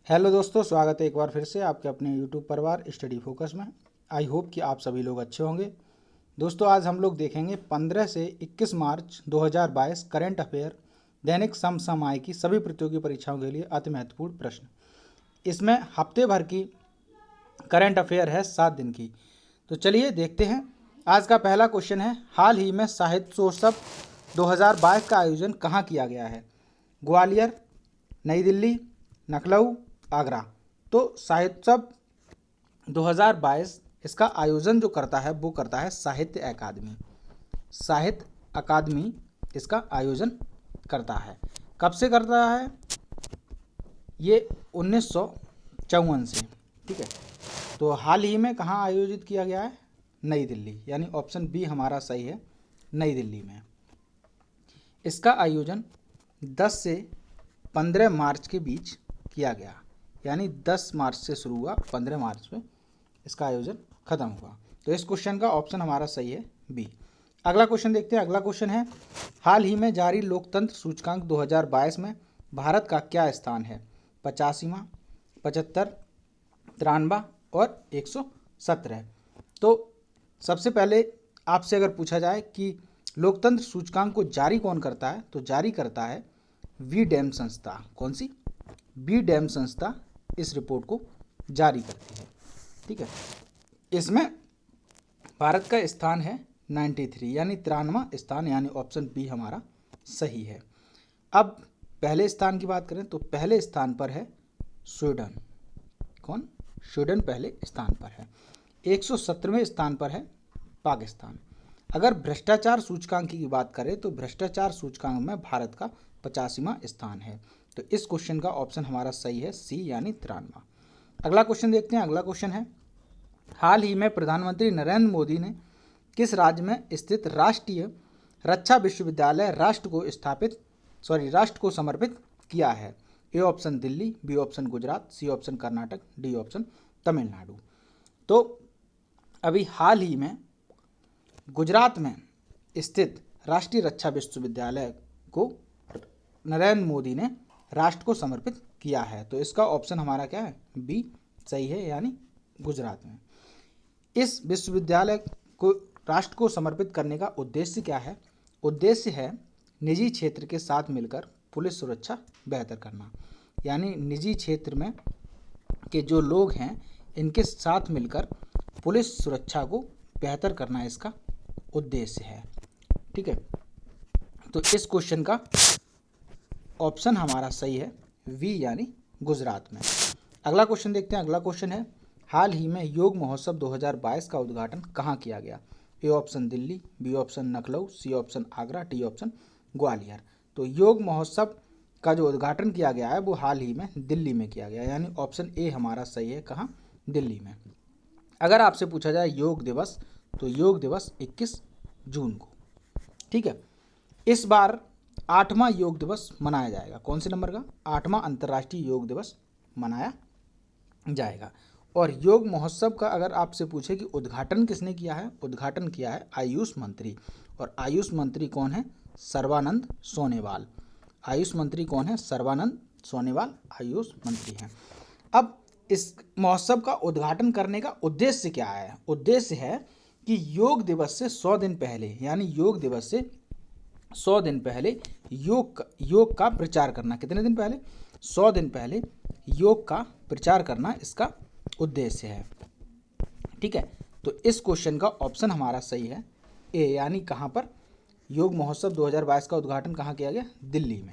Hello दोस्तों, स्वागत है एक बार फिर से आपके अपने यूट्यूब परिवार स्टडी फोकस में। आई होप कि आप सभी लोग अच्छे होंगे। दोस्तों, आज हम लोग देखेंगे 15 से 21 मार्च 2022 करंट अफेयर दैनिक समसामयिक की सभी प्रतियोगी परीक्षाओं के लिए अति महत्वपूर्ण प्रश्न। इसमें हफ्ते भर की करंट अफेयर है, 7 दिन की। तो चलिए देखते हैं। आज का पहला क्वेश्चन है, हाल ही में साहित्योत्सव 2022 का आयोजन कहाँ किया गया है? ग्वालियर, नई दिल्ली, लखनऊ, आगरा। तो साहित्योत्सव 2022 इसका आयोजन जो करता है वो करता है साहित्य अकादमी। साहित्य अकादमी इसका आयोजन करता है। कब से करता है? ये 1954 से। ठीक है, तो हाल ही में कहाँ आयोजित किया गया है? नई दिल्ली, यानी ऑप्शन बी हमारा सही है, नई दिल्ली में। इसका आयोजन 10 से 15 मार्च के बीच किया गया, यानी 10 मार्च से शुरू हुआ, 15 मार्च में इसका आयोजन खत्म हुआ। तो इस क्वेश्चन का ऑप्शन हमारा सही है बी। अगला क्वेश्चन देखते हैं। अगला क्वेश्चन है, हाल ही में जारी लोकतंत्र सूचकांक 2022 में भारत का क्या स्थान है? 85वां, 75, 93 और 117। तो सबसे पहले आपसे अगर पूछा जाए कि लोकतंत्र सूचकांक को जारी कौन करता है, तो जारी करता है वी डैम संस्था। कौन सी? बी डैम संस्था इस रिपोर्ट को जारी करती है। ठीक है, इसमें भारत का स्थान है 93, यानी 93वां स्थान, यानी ऑप्शन बी हमारा सही है। अब पहले स्थान की बात करें तो पहले स्थान पर है स्वीडन। कौन? स्वीडन पहले स्थान पर है। 117वें स्थान पर है पाकिस्तान। अगर भ्रष्टाचार सूचकांक की बात करें तो भ्रष्टाचार सूचकांक में भारत का 85वां स्थान है। तो इस क्वेश्चन का ऑप्शन हमारा सही है सी, यानी 93वां। अगला क्वेश्चन देखते हैं। अगला क्वेश्चन है, हाल ही में प्रधानमंत्री नरेंद्र मोदी ने किस राज्य में स्थित राष्ट्रीय रक्षा विश्वविद्यालय राष्ट्र को समर्पित किया है? A option Delhi, B option Gujarat, C option Karnataka, D option Tamil Nadu. तो अभी हाल ही में गुजरात में स्थित राष्ट्रीय रक्षा विश्वविद्यालय को नरेंद्र मोदी ने राष्ट्र को समर्पित किया है। तो इसका ऑप्शन हमारा क्या है? बी सही है, यानी गुजरात में। इस विश्वविद्यालय को राष्ट्र को समर्पित करने का उद्देश्य क्या है? उद्देश्य है निजी क्षेत्र के साथ मिलकर पुलिस सुरक्षा बेहतर करना, यानी निजी क्षेत्र में के जो लोग हैं इनके साथ मिलकर पुलिस सुरक्षा को बेहतर करना इसका उद्देश्य है। ठीक है, तो इस क्वेश्चन का ऑप्शन हमारा सही है वी, यानी गुजरात में। अगला क्वेश्चन देखते हैं। अगला क्वेश्चन है, हाल ही में योग महोत्सव 2022 का उद्घाटन कहाँ किया गया? A option Delhi, B option Lucknow, C option Agra, D option Gwalior. तो योग महोत्सव का जो उद्घाटन किया गया है वो हाल ही में दिल्ली में किया गया, यानी ऑप्शन ए हमारा सही है। कहाँ? दिल्ली में। अगर आपसे पूछा जाए योग दिवस, तो योग दिवस 21 जून को। ठीक है, इस बार 8वां योग दिवस मनाया जाएगा। कौन से नंबर का? 8वां अंतर्राष्ट्रीय योग दिवस मनाया जाएगा। और योग महोत्सव का अगर आपसे पूछे कि उद्घाटन किसने किया है, उद्घाटन किया है आयुष मंत्री। और आयुष मंत्री कौन है? सर्बानंद सोनोवाल। आयुष मंत्री कौन है? सर्बानंद सोनोवाल आयुष मंत्री हैं। अब इस महोत्सव का उद्घाटन करने का उद्देश्य क्या है? उद्देश्य है कि योग दिवस से 100 दिन पहले, यानी योग दिवस से 100 दिन पहले योग का प्रचार करना। कितने दिन पहले? 100 दिन पहले योग का प्रचार करना इसका उद्देश्य है। ठीक है, तो इस क्वेश्चन का ऑप्शन हमारा सही है ए, यानी कहाँ पर? योग महोत्सव 2022 का उद्घाटन कहाँ किया गया? दिल्ली में।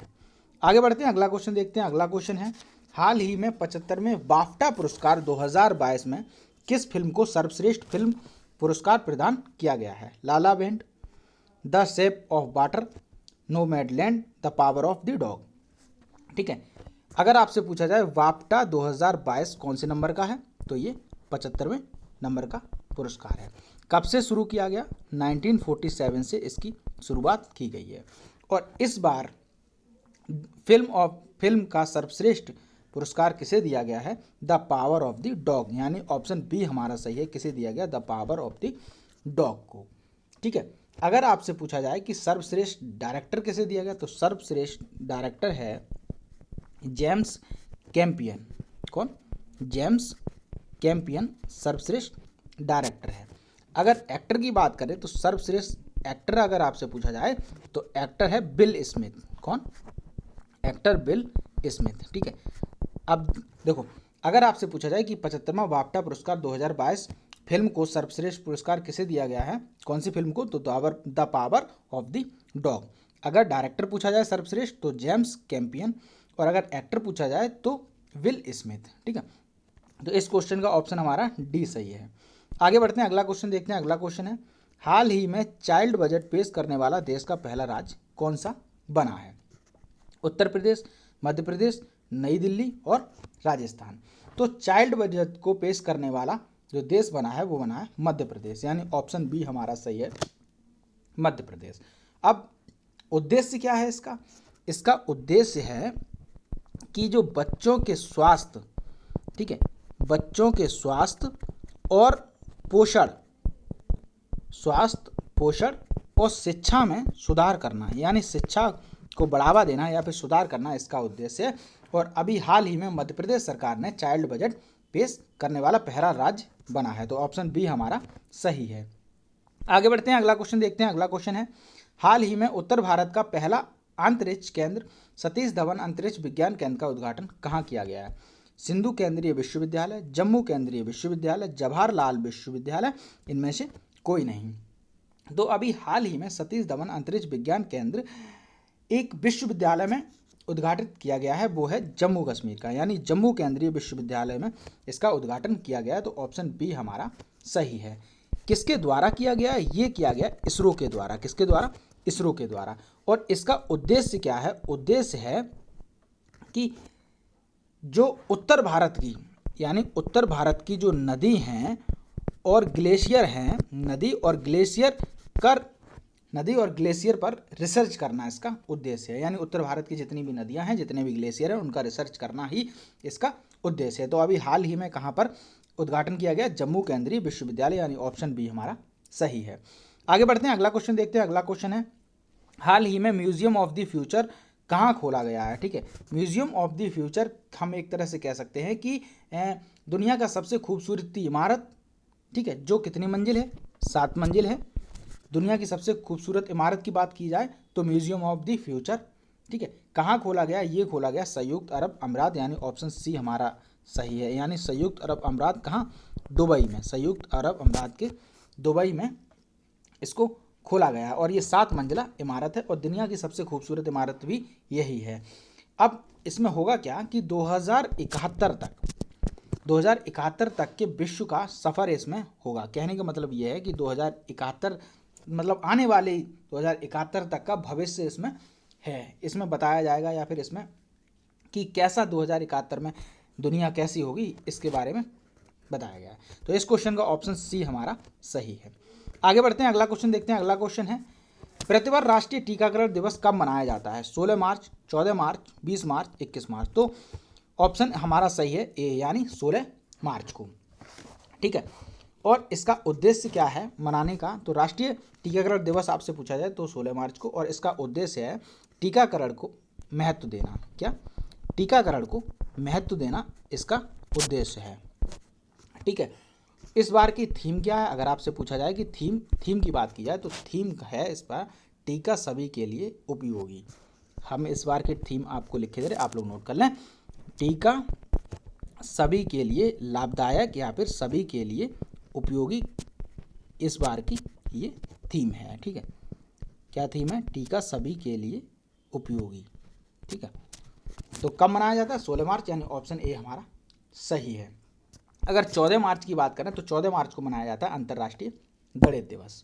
आगे बढ़ते हैं, अगला क्वेश्चन देखते हैं। अगला क्वेश्चन है, हाल ही में 75वें बाफ्टा पुरस्कार 2022 में किस फिल्म को सर्वश्रेष्ठ फिल्म पुरस्कार प्रदान किया गया है? La La Land, The Shape of Water, Nomadland, The Power of the Dog. ठीक है, अगर आपसे पूछा जाए बाफ्टा 2022 कौन से नंबर का है, तो ये 75वें नंबर का पुरस्कार है। कब से शुरू किया गया? 1947 से इसकी शुरुआत की गई है। और इस बार फिल्म का सर्वश्रेष्ठ पुरस्कार किसे दिया गया है? The Power of the dog, यानी ऑप्शन बी हमारा सही है। किसे दिया गया? The Power of the dog को। ठीक है, अगर आपसे पूछा जाए कि सर्वश्रेष्ठ डायरेक्टर किसे दिया गया, तो सर्वश्रेष्ठ डायरेक्टर है जेम्स कैम्पियन। कौन? जेम्स कैम्पियन सर्वश्रेष्ठ डायरेक्टर है। अगर एक्टर की बात करें तो सर्वश्रेष्ठ एक्टर अगर आपसे पूछा जाए तो एक्टर है बिल स्मिथ। कौन? Actor bill Smith. ठीक है। अब देखो, अगर आपसे पूछा जाए कि 75वां बाफ्टा पुरस्कार 2022 फिल्म को सर्वश्रेष्ठ पुरस्कार किसे दिया गया है, कौन सी फिल्म को? तो the Power of the dog. अगर डायरेक्टर पूछा जाए सर्वश्रेष्ठ तो जेम्स कैम्पियन, और अगर एक्टर पूछा जाए तो विल स्मिथ। ठीक है, तो इस क्वेश्चन का ऑप्शन हमारा डी सही है। आगे बढ़ते हैं, अगला क्वेश्चन देखते हैं। अगला क्वेश्चन है, हाल ही में चाइल्ड बजट पेश करने वाला देश का पहला राज्य कौन सा बना है? उत्तर प्रदेश, मध्य प्रदेश, नई दिल्ली और राजस्थान। तो चाइल्ड बजट को पेश करने वाला जो देश बना है वो बना है मध्य प्रदेश, यानी ऑप्शन बी हमारा सही है, मध्य प्रदेश। अब उद्देश्य क्या है इसका? इसका उद्देश्य है कि जो बच्चों के स्वास्थ्य, ठीक है, बच्चों के स्वास्थ्य और पोषण, स्वास्थ्य, पोषण और शिक्षा में सुधार करना, यानी शिक्षा को बढ़ावा देना या फिर सुधार करना इसका उद्देश्य है। और अभी हाल ही में मध्य प्रदेश सरकार ने चाइल्ड बजट पेश करने वाला पहला राज्य बना है, तो ऑप्शन बी हमारा सही है। आगे बढ़ते हैं, अगला क्वेश्चन देखते हैं। अगला क्वेश्चन है, हाल ही में उत्तर भारत का पहला अंतरिक्ष केंद्र सतीश धवन अंतरिक्ष विज्ञान केंद्र का उद्घाटन कहाँ किया गया है? सिंधु केंद्रीय विश्वविद्यालय, जम्मू केंद्रीय विश्वविद्यालय, जवाहरलाल विश्वविद्यालय, इनमें से कोई नहीं। तो अभी हाल ही में सतीश धवन अंतरिक्ष विज्ञान केंद्र एक विश्वविद्यालय में उद्घाटित किया गया है, वो है जम्मू कश्मीर का, यानी जम्मू केंद्रीय विश्वविद्यालय में इसका उद्घाटन किया गया है, तो ऑप्शन बी हमारा सही है। किसके द्वारा किया गया? ये किया गया इसरो के द्वारा। किसके द्वारा? इसरो के द्वारा। और इसका उद्देश्य क्या है? उद्देश्य है कि जो उत्तर भारत की, यानी उत्तर भारत की जो नदी हैं और ग्लेशियर हैं, नदी और ग्लेशियर पर रिसर्च करना इसका उद्देश्य है, यानी उत्तर भारत की जितनी भी नदियां हैं, जितने भी ग्लेशियर हैं, उनका रिसर्च करना ही इसका उद्देश्य है। तो अभी हाल ही में कहाँ पर उद्घाटन किया गया? जम्मू केंद्रीय विश्वविद्यालय, यानी ऑप्शन बी हमारा सही है। आगे बढ़ते हैं, अगला क्वेश्चन देखते हैं। अगला क्वेश्चन है, हाल ही में म्यूजियम ऑफ द फ्यूचर कहाँ खोला गया है? ठीक है, म्यूजियम ऑफ द फ्यूचर हम एक तरह से कह सकते हैं कि दुनिया का सबसे खूबसूरत इमारत, ठीक है, जो कितनी मंजिल है? 7 मंजिल है। दुनिया की सबसे खूबसूरत इमारत की बात की जाए तो म्यूजियम ऑफ द फ्यूचर, ठीक है, कहाँ खोला गया? ये खोला गया संयुक्त अरब अमीरात, यानी ऑप्शन सी हमारा सही है। यानी संयुक्त अरब अमीरात कहाँ? दुबई में, संयुक्त अरब अमीरात के दुबई में इसको खोला गया है। और ये 7 मंजिला इमारत है और दुनिया की सबसे खूबसूरत इमारत भी यही है। अब इसमें होगा क्या कि 2071 तक के विश्व का सफ़र इसमें होगा। कहने का मतलब ये है कि 2071 मतलब आने वाले 2071 तक का भविष्य इसमें है, इसमें बताया जाएगा, या फिर इसमें कि कैसा 2071 में दुनिया कैसी होगी इसके बारे में बताया गया है। तो इस क्वेश्चन का ऑप्शन सी हमारा सही है। आगे बढ़ते हैं, अगला क्वेश्चन देखते हैं। अगला क्वेश्चन है, प्रतिवर्ष राष्ट्रीय टीकाकरण दिवस कब मनाया जाता है? 16 मार्च, 14 मार्च, 20 मार्च, 21 मार्च। तो ऑप्शन हमारा सही है ए, यानी 16 मार्च को। ठीक है, और इसका उद्देश्य क्या है मनाने का? तो राष्ट्रीय टीकाकरण दिवस आपसे पूछा जाए तो 16 मार्च को, और इसका उद्देश्य है टीकाकरण को महत्व देना। क्या? टीकाकरण को महत्व देना इसका उद्देश्य है। ठीक है, इस बार की थीम क्या है? अगर आपसे पूछा जाए कि थीम की बात की जाए तो थीम है इस बार टीका सभी के लिए उपयोगी। हम इस बार की थीम आपको लिखे दे रहे, आप लोग नोट कर लें। टीका सभी के लिए लाभदायक या फिर सभी के लिए उपयोगी, इस बार की ये थीम है। ठीक है, क्या थीम है? टीका सभी के लिए उपयोगी। ठीक है, तो कब मनाया जाता है? 16 मार्च, यानी ऑप्शन ए हमारा सही है। अगर 14 मार्च की बात करें तो 14 मार्च को मनाया जाता है अंतर्राष्ट्रीय गणित दिवस।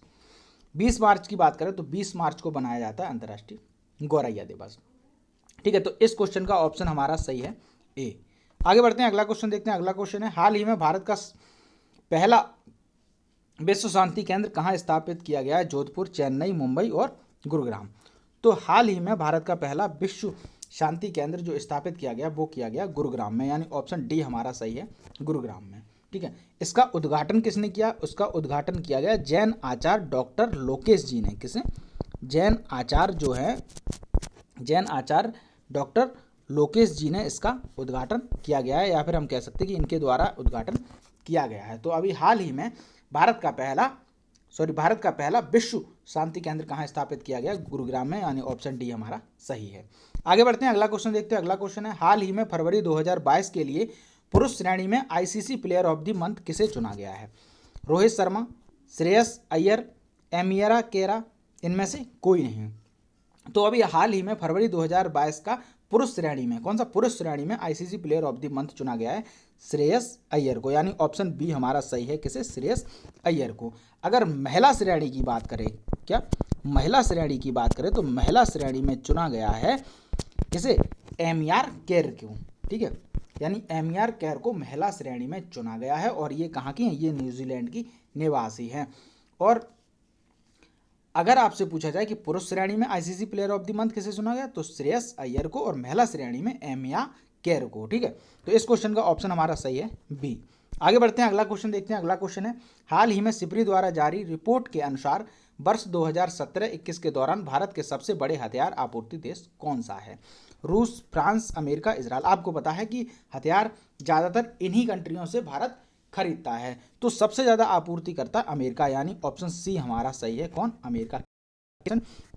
20 मार्च की बात करें तो 20 मार्च को मनाया जाता है अंतर्राष्ट्रीय गौरैया दिवस। ठीक है, तो इस क्वेश्चन का ऑप्शन हमारा सही है ए। आगे बढ़ते हैं, अगला क्वेश्चन देखते हैं। अगला क्वेश्चन है, हाल ही में भारत का पहला विश्व शांति केंद्र कहाँ स्थापित किया गया है? जोधपुर, चेन्नई, मुंबई और गुरुग्राम। तो हाल ही में भारत का पहला विश्व शांति केंद्र जो स्थापित किया गया वो किया गया गुरुग्राम में, यानी ऑप्शन डी हमारा सही है, गुरुग्राम में। ठीक है, इसका उद्घाटन किसने किया? उसका उद्घाटन किया गया जैन आचार्य डॉक्टर लोकेश जी ने। किसने? जैन आचार्य जो है, जैन आचार्य डॉक्टर लोकेश जी ने इसका उद्घाटन किया गया है, या फिर हम कह सकते हैं कि इनके द्वारा उद्घाटन किया गया है। तो अभी हाल ही में भारत का पहला विश्व शांति केंद्र कहाँ स्थापित किया गया? गुरुग्राम में, यानी ऑप्शन डी हमारा सही है। आगे बढ़ते हैं, अगला क्वेश्चन देखते हैं। अगला क्वेश्चन है, हाल ही में फरवरी 2022 के लिए पुरुष श्रेणी में ICC player of the month किसे चुना गया है? रोहित शर्मा, श्रेयस अय्यर, एमियरा केरा, इनमें से कोई नहीं। तो अभी हाल ही में फरवरी 2022 का पुरुष श्रेणी में, कौन सा पुरुष श्रेणी में ICC player of the month चुना गया है? श्रेयस अय्यर को, यानी ऑप्शन बी हमारा सही है। किसे? श्रेयस अय्यर को। अगर महिला श्रेणी की बात करें, क्या महिला श्रेणी की बात करें, तो महिला श्रेणी में चुना गया है किसे? एमियर केर को, ठीक है, यानी एमियर केर को महिला श्रेणी में चुना गया है। और ये कहाँ की है? ये न्यूजीलैंड की निवासी हैं। और अगर आपसे पूछा जाए कि पुरुष श्रेणी में ICC player of the month किसे चुना गया, तो श्रेयस अय्यर को, और महिला श्रेणी में एमिया केर को, ठीक है। तो इस क्वेश्चन का ऑप्शन हमारा सही है बी। आगे बढ़ते हैं, अगला क्वेश्चन देखते हैं। अगला क्वेश्चन है, हाल ही में सिप्री द्वारा जारी रिपोर्ट के अनुसार वर्ष 2017-21 के दौरान भारत के सबसे बड़े हथियार आपूर्ति देश कौन सा है? रूस, फ्रांस, अमेरिका, इजराइल। आपको पता है कि हथियार ज़्यादातर इन्हीं कंट्रियों से भारत खरीदता है, तो सबसे ज़्यादा आपूर्ति करता अमेरिका, यानी ऑप्शन सी हमारा सही है। कौन? अमेरिका।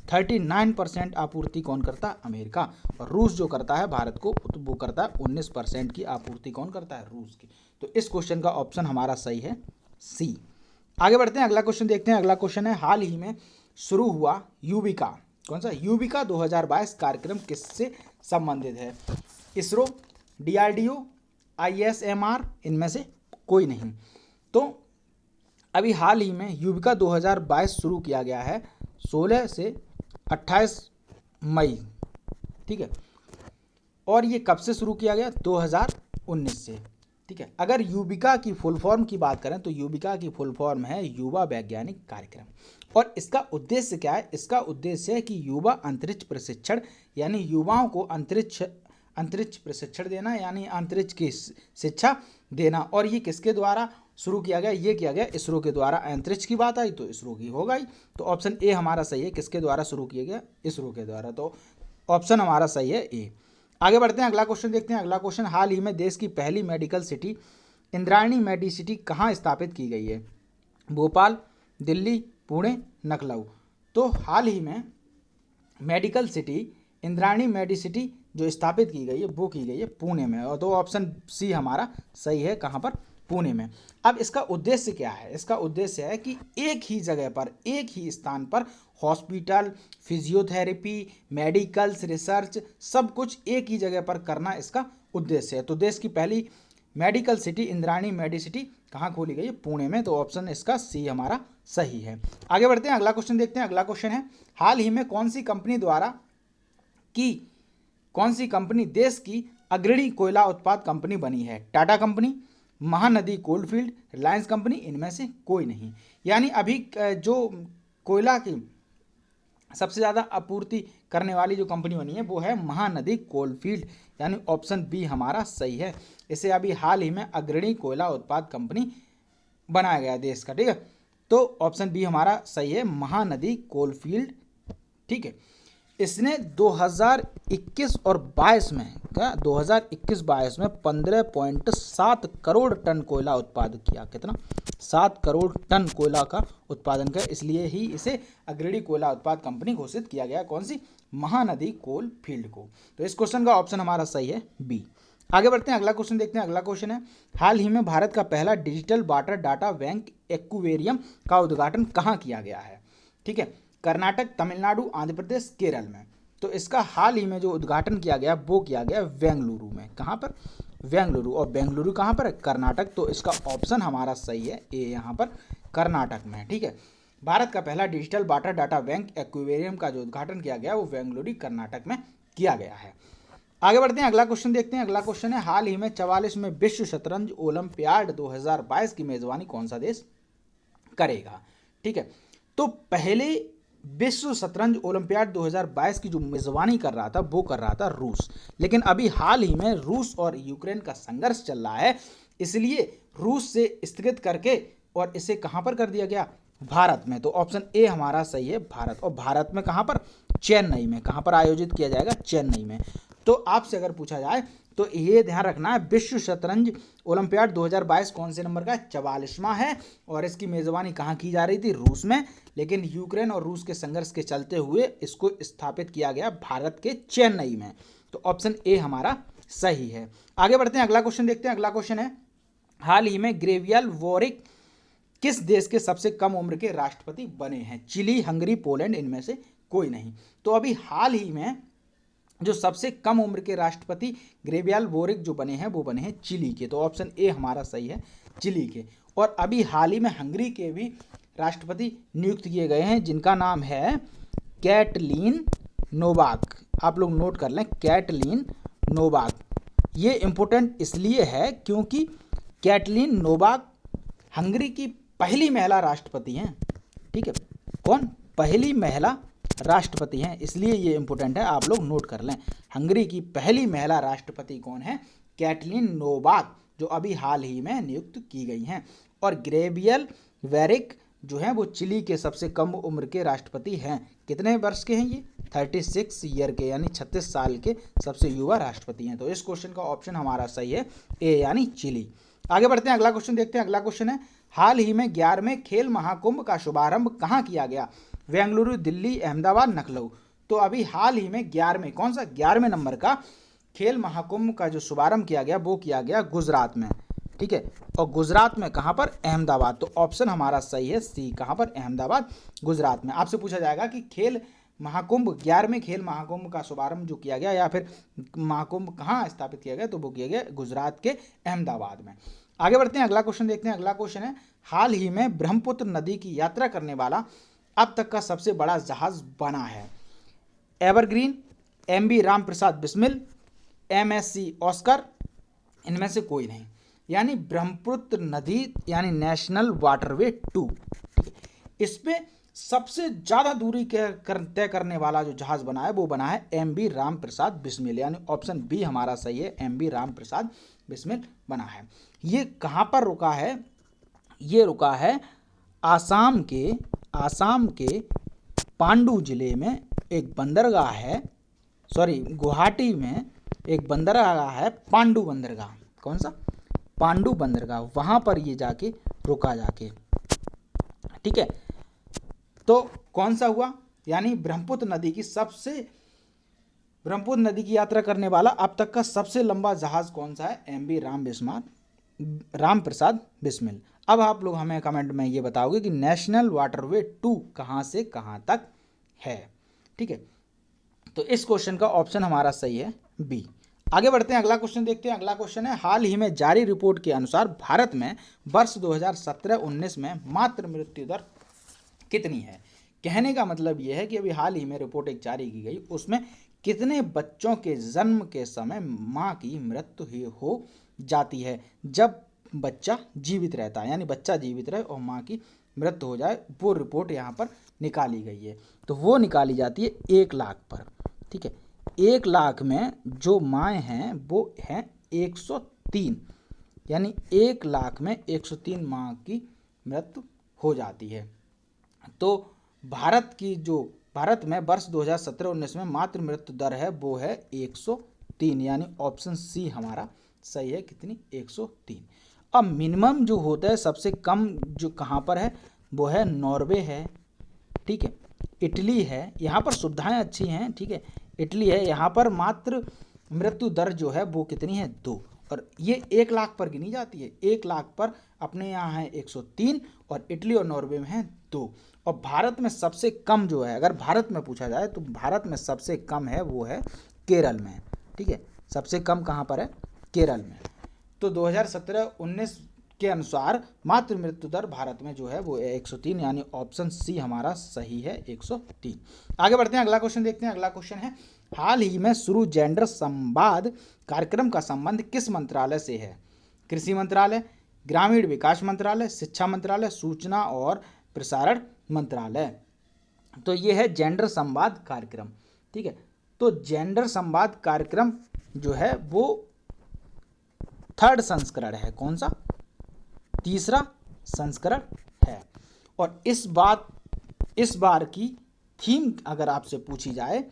39% आपूर्ति कौन करता? अमेरिका। और रूस जो करता है भारत को, तो वो करता है 19% की आपूर्ति। कौन करता है? रूस की। तो इस क्वेश्चन का ऑप्शन हमारा सही है सी। आगे बढ़ते हैं, अगला क्वेश्चन देखते हैं। अगला क्वेश्चन है, हाल ही में शुरू हुआ युविका, कौन सा? युविका 2022 कार्यक्रम किससे संबंधित है? इसरो, DRDO, ISMR, इनमें से कोई नहीं। तो अभी हाल ही में युविका 2022 शुरू किया गया है 16 से 28 मई, ठीक है। और ये कब से शुरू किया गया? 2019 से, ठीक है। अगर युविका की फुल फॉर्म की बात करें, तो युविका की फुल फॉर्म है युवा वैज्ञानिक कार्यक्रम। और इसका उद्देश्य क्या है? इसका उद्देश्य है कि युवा अंतरिक्ष प्रशिक्षण, यानी युवाओं को अंतरिक्ष प्रशिक्षण देना, यानी अंतरिक्ष की शिक्षा देना। और ये किसके द्वारा शुरू किया गया? ये किया गया इसरो के द्वारा। अंतरिक्ष की बात आई तो इसरो की हो गई, तो ऑप्शन ए हमारा सही है। किसके द्वारा शुरू किया गया? इसरो के द्वारा। तो ऑप्शन हमारा सही है ए। आगे बढ़ते हैं, अगला क्वेश्चन देखते हैं। अगला क्वेश्चन, हाल ही में देश की पहली मेडिकल सिटी इंद्रायणी मेडिसिटी कहाँ स्थापित की गई है? भोपाल, दिल्ली, पुणे, लखनऊ। तो हाल ही में मेडिकल सिटी इंद्रायणी मेडिसिटी जो स्थापित की गई है, वो की गई है पुणे में। और तो ऑप्शन सी हमारा सही है। कहाँ पर? पुणे में। अब इसका उद्देश्य क्या है? इसका उद्देश्य है कि एक ही जगह पर, एक ही स्थान पर हॉस्पिटल, फिजियोथेरेपी, मेडिकल्स, रिसर्च, सब कुछ एक ही जगह पर करना इसका उद्देश्य है। तो देश की पहली मेडिकल सिटी इंद्रायणी मेडिसिटी कहाँ खोली गई है? पुणे में। तो ऑप्शन इसका सी हमारा सही है। आगे बढ़ते हैं, अगला क्वेश्चन देखते हैं। अगला क्वेश्चन है, हाल ही में कौन सी कंपनी देश की अग्रणी कोयला उत्पाद कंपनी बनी है? Tata company, Mahanadi coalfield, Reliance company, इनमें से कोई नहीं। यानी अभी जो कोयला की सबसे ज़्यादा आपूर्ति करने वाली जो कंपनी बनी है, वो है महानदी कोलफील्ड, यानी ऑप्शन बी हमारा सही है। इसे अभी हाल ही में अग्रणी कोयला उत्पाद कंपनी बनाया गया देश का, ठीक है। तो ऑप्शन बी हमारा सही है, महानदी कोलफील्ड, ठीक है। इसने 2021 और 22 में, क्या 2021-22 में 15.7 करोड़ टन कोयला उत्पादन किया। कितना? 7 करोड़ टन कोयला का उत्पादन किया। इसलिए ही इसे अग्रणी कोयला उत्पाद कंपनी घोषित किया गया। कौन सी? महानदी कोल फील्ड को। तो इस क्वेश्चन का ऑप्शन हमारा सही है बी। आगे बढ़ते हैं, अगला क्वेश्चन देखते हैं। अगला क्वेश्चन है, हाल ही में भारत का पहला digital water data bank aquarium का उद्घाटन कहाँ किया गया है? ठीक है, कर्नाटक, तमिलनाडु, आंध्र प्रदेश, केरल में। तो इसका हाल ही में जो उद्घाटन किया गया वो किया गया बेंगलुरु में। कहाँ पर? बेंगलुरु। और बेंगलुरु कहाँ पर है? कर्नाटक। तो इसका ऑप्शन हमारा सही है ए, यहाँ पर कर्नाटक में, ठीक है। भारत का पहला digital water data bank aquarium का जो उद्घाटन किया गया वो बेंगलुरु कर्नाटक में किया गया है। आगे बढ़ते हैं, अगला क्वेश्चन देखते हैं। अगला क्वेश्चन है, हाल ही में 44वें विश्व शतरंज ओलंपियाड 2022 की मेजबानी कौन सा देश करेगा? ठीक है, तो पहले विश्व शतरंज ओलंपियाड 2022 की जो मेजबानी कर रहा था वो कर रहा था रूस। लेकिन अभी हाल ही में रूस और यूक्रेन का संघर्ष चल रहा है, इसलिए रूस से स्थगित करके और इसे कहां पर कर दिया गया? भारत में। तो ऑप्शन ए हमारा सही है, भारत। और भारत में कहां पर? चेन्नई में। कहां पर आयोजित किया जाएगा? चेन्नई में। तो आपसे अगर पूछा जाए तो ये ध्यान रखना है, विश्व शतरंज ओलंपियाड 2022 कौन से नंबर का? 44वां है। और इसकी मेज़बानी कहाँ की जा रही थी? रूस में। लेकिन यूक्रेन और रूस के संघर्ष के चलते हुए इसको स्थापित किया गया भारत के चेन्नई में। तो ऑप्शन ए हमारा सही है। आगे बढ़ते हैं, अगला क्वेश्चन देखते हैं। अगला क्वेश्चन है, हाल ही में ग्रेवियल वोरिक किस देश के सबसे कम उम्र के राष्ट्रपति बने हैं? चिली, हंगरी, पोलैंड, इनमें से कोई नहीं। तो अभी हाल ही में जो सबसे कम उम्र के राष्ट्रपति ग्रेवियल वोरिक जो बने हैं वो बने हैं चिली के। तो ऑप्शन ए हमारा सही है, चिली के। और अभी हाल ही में हंगरी के भी राष्ट्रपति नियुक्त किए गए हैं, जिनका नाम है कैटलीन नोवाक। आप लोग नोट कर लें, कैटलीन नोवाक। ये इम्पोर्टेंट इसलिए है क्योंकि कैटलीन नोवाक हंगरी की पहली महिला राष्ट्रपति हैं। ठीक है, कौन? पहली महिला राष्ट्रपति हैं, इसलिए ये इंपॉर्टेंट है, आप लोग नोट कर लें। हंगरी की पहली महिला राष्ट्रपति कौन है? कैटलीन नोवाक, जो अभी हाल ही में नियुक्त की गई हैं। और ग्रेवियल वोरिक जो है वो चिली के सबसे कम उम्र के राष्ट्रपति हैं। कितने वर्ष के हैं ये? 36 ईयर के, यानी 36 साल के सबसे युवा राष्ट्रपति हैं। तो इस क्वेश्चन का ऑप्शन हमारा सही है, ए यानी चिली। आगे बढ़ते हैं, अगला क्वेश्चन देखते हैं। अगला क्वेश्चन है, हाल ही में 11वें खेल महाकुंभ का शुभारंभ कहाँ किया गया? बेंगलुरु, दिल्ली, अहमदाबाद, लखनऊ। तो अभी हाल ही में 11वें, कौन सा? 11वें नंबर का खेल महाकुंभ का जो शुभारंभ किया गया वो किया गया गुजरात में। ठीक है, और गुजरात में कहाँ पर? अहमदाबाद। तो ऑप्शन हमारा सही है, सी। कहाँ पर? अहमदाबाद, गुजरात में। आपसे पूछा जाएगा कि खेल महाकुंभ, 11वें खेल महाकुंभ का शुभारंभ जो किया गया या फिर महाकुंभ कहाँ स्थापित किया गया? तो वो किया गया गुजरात के अहमदाबाद में। आगे बढ़ते हैं, अगला क्वेश्चन देखते हैं। अगला क्वेश्चन है, हाल ही में ब्रह्मपुत्र नदी की यात्रा करने वाला अब तक का सबसे बड़ा जहाज बना है? Evergreen, MV Ram Prasad Bismil, MSC Oscar, इनमें से कोई नहीं। यानी ब्रह्मपुत्र नदी यानी नेशनल वाटरवे 2, इस पे सबसे ज़्यादा दूरी तय करने वाला जो जहाज बना है वो बना है एमवी रामप्रसाद बिस्मिल, यानी ऑप्शन बी हमारा सही है, एमवी रामप्रसाद बिस्मिल बना है। ये कहाँ पर रुका है? ये रुका है आसाम के पांडु जिले में एक बंदरगाह है, सॉरी गुवाहाटी में एक बंदरगाह है, पांडु बंदरगाह। कौन सा? पांडु बंदरगाह। वहाँ पर ये जाके रुका जाके। ठीक है, तो कौन सा हुआ? यानी ब्रह्मपुत्र नदी की यात्रा करने वाला अब तक का सबसे लंबा जहाज कौन सा है? एमवी रामप्रसाद बिस्मिल। अब आप लोग हमें कमेंट में ये बताओगे कि नेशनल वाटरवे 2 कहाँ से कहाँ तक है। ठीक है, तो इस क्वेश्चन का ऑप्शन हमारा सही है, बी। आगे बढ़ते हैं, अगला क्वेश्चन देखते हैं। अगला क्वेश्चन है, हाल ही में जारी रिपोर्ट के अनुसार भारत में वर्ष 2017-19 में मातृ मृत्यु दर कितनी है? कहने का मतलब यह है कि अभी हाल ही में रिपोर्ट एक जारी की गई, उसमें कितने बच्चों के जन्म के समय माँ की मृत्यु ही हो जाती है जब बच्चा जीवित रहता है, यानी बच्चा जीवित रहे और माँ की मृत्यु हो जाए, वो रिपोर्ट यहाँ पर निकाली गई है। तो वो निकाली जाती है 1 लाख पर। ठीक है, 1 लाख में जो माएँ हैं वो हैं 103, यानी 1 लाख में 103 माँ की मृत्यु हो जाती है। तो भारत में वर्ष 2017-19 में मातृ मृत्यु दर है वो है 103, यानी ऑप्शन सी हमारा सही है। कितनी? 103। अब मिनिमम जो होता है सबसे कम जो कहाँ पर है वो है नॉर्वे है, ठीक है, इटली है, यहाँ पर सुविधाएं अच्छी हैं। ठीक है, इटली है, यहाँ पर मातृ मृत्यु दर जो है वो कितनी है? 2, और ये 1 लाख पर गिनी जाती है। 1 लाख पर अपने यहाँ है 103 और इटली और नॉर्वे में है 2। और भारत में सबसे कम जो है, अगर भारत में पूछा जाए तो भारत में सबसे कम है वो है केरल में। ठीक है, सबसे कम कहाँ पर है? केरल में। तो 2017-19 के अनुसार मातृ मृत्यु दर भारत में जो है वो 103, यानी ऑप्शन सी हमारा सही है, 103। आगे बढ़ते हैं, अगला क्वेश्चन देखते हैं। अगला क्वेश्चन है, हाल ही में शुरू जेंडर संवाद कार्यक्रम का संबंध किस मंत्रालय से है? कृषि मंत्रालय, ग्रामीण विकास मंत्रालय, शिक्षा मंत्रालय, सूचना और प्रसारण मंत्रालय। तो ये है जेंडर संवाद कार्यक्रम। ठीक है, तो जेंडर संवाद कार्यक्रम जो है वो 3rd संस्करण है। कौन सा? 3रा संस्करण है। और इस बार की थीम अगर आपसे पूछी जाए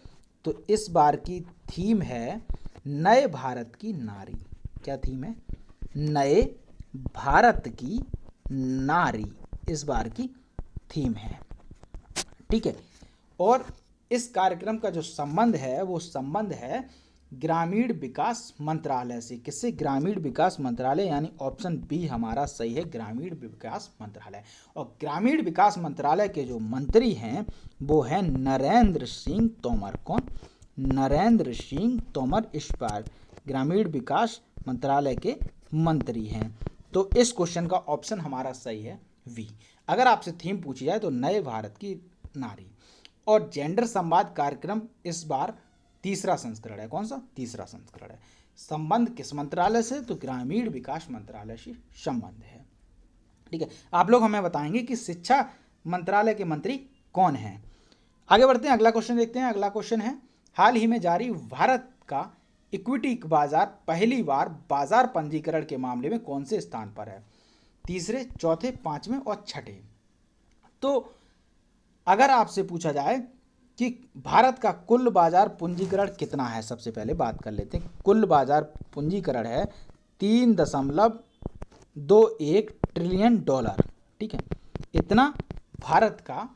तो इस बार की थीम है नए भारत की नारी। क्या थीम है? नए भारत की नारी इस बार की थीम है। ठीक है। और इस कार्यक्रम का जो संबंध है वो संबंध है ग्रामीण विकास मंत्रालय से। किससे? ग्रामीण विकास मंत्रालय, यानी ऑप्शन बी हमारा सही है, ग्रामीण विकास मंत्रालय। और ग्रामीण विकास मंत्रालय के जो मंत्री हैं वो हैं नरेंद्र सिंह तोमर। कौन? नरेंद्र सिंह तोमर इस बार ग्रामीण विकास मंत्रालय के मंत्री हैं। तो इस क्वेश्चन का ऑप्शन हमारा सही है वी। अगर आपसे थीम पूछी जाए तो नए भारत की नारी। और जेंडर संवाद कार्यक्रम इस बार तीसरा संस्करण है। कौन सा? तीसरा संस्करण है। संबंध किस मंत्रालय से? तो ग्रामीण विकास मंत्रालय से संबंध है। ठीक है। आप लोग हमें बताएंगे कि शिक्षा मंत्रालय के मंत्री कौन हैं। आगे बढ़ते हैं, अगला क्वेश्चन देखते हैं। अगला क्वेश्चन है, हाल ही में जारी भारत का इक्विटी बाजार पहली बार बाजार पंजीकरण के मामले में कौन से स्थान पर है? तीसरे, चौथे, पांचवें और छठे। तो अगर आपसे पूछा जाए कि भारत का कुल बाजार पूंजीकरण कितना है, सबसे पहले बात कर लेते हैं। कुल बाजार पूंजीकरण है 3.21 ट्रिलियन डॉलर। ठीक है, इतना भारत का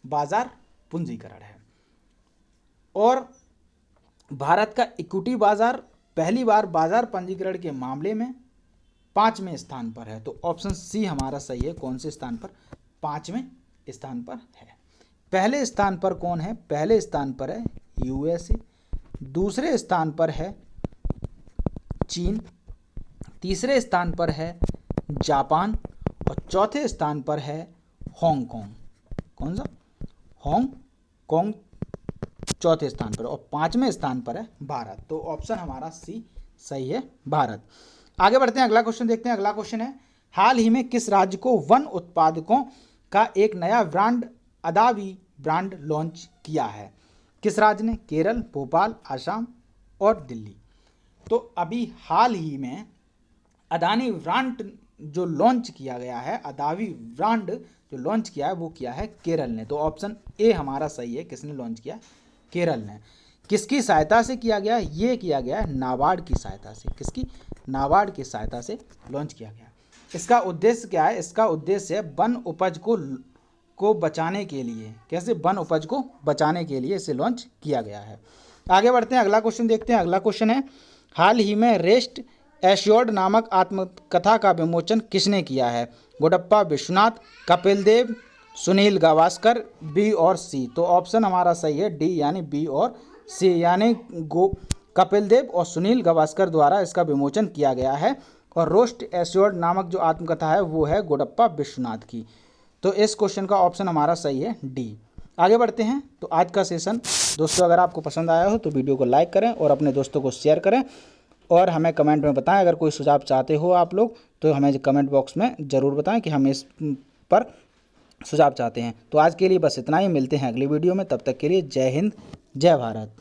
बाजार पूंजीकरण है। और भारत का इक्विटी बाजार पहली बार बाजार पंजीकरण के मामले में 5वें स्थान पर है। तो ऑप्शन सी हमारा सही है। कौन से स्थान पर? 5वें स्थान पर है। पहले स्थान पर कौन है? पहले स्थान पर है यूएसए, दूसरे स्थान पर है चीन, तीसरे स्थान पर है जापान और चौथे स्थान पर है हांगकांग। कौन सा? हांगकांग चौथे स्थान पर, और 5वें स्थान पर है भारत। तो ऑप्शन हमारा सी सही है, भारत। आगे बढ़ते हैं, अगला क्वेश्चन देखते हैं। अगला क्वेश्चन है, हाल ही में किस राज्य को वन उत्पादकों का एक नया ब्रांड अदावी ब्रांड लॉन्च किया है? किस राज्य ने? केरल, भोपाल, आसाम और दिल्ली। तो अभी हाल ही में अदानी ब्रांड जो लॉन्च किया गया है, अदावी ब्रांड जो लॉन्च किया है वो किया है केरल ने। तो ऑप्शन ए हमारा सही है। किसने लॉन्च किया? केरल ने। किसकी सहायता से किया गया? ये किया गया नाबार्ड की सहायता से। किसकी? नाबार्ड की सहायता से लॉन्च किया गया। इसका उद्देश्य क्या है? इसका उद्देश्य है वन उपज को बचाने के लिए। कैसे? वन उपज को बचाने के लिए इसे लॉन्च किया गया है। आगे बढ़ते हैं, अगला क्वेश्चन देखते हैं। अगला क्वेश्चन है, हाल ही में रेस्ट एश्योर्ड नामक आत्मकथा का विमोचन किसने किया है? गुडप्पा विश्वनाथ, कपिल देव, सुनील गावस्कर, बी और सी। तो ऑप्शन हमारा सही है डी, यानी बी और सी, यानी कपिल देव और सुनील गावस्कर द्वारा इसका विमोचन किया गया है। और रोस्ट एश्योर्ड नामक जो आत्मकथा है वो है गुडप्पा विश्वनाथ की। तो इस क्वेश्चन का ऑप्शन हमारा सही है डी। आगे बढ़ते हैं। तो आज का सेशन दोस्तों अगर आपको पसंद आया हो तो वीडियो को लाइक करें और अपने दोस्तों को शेयर करें, और हमें कमेंट में बताएं। अगर कोई सुझाव चाहते हो आप लोग तो हमें कमेंट बॉक्स में ज़रूर बताएं कि हम इस पर सुझाव चाहते हैं। तो आज के लिए बस इतना ही, मिलते हैं अगली वीडियो में। तब तक के लिए जय हिंद, जय भारत।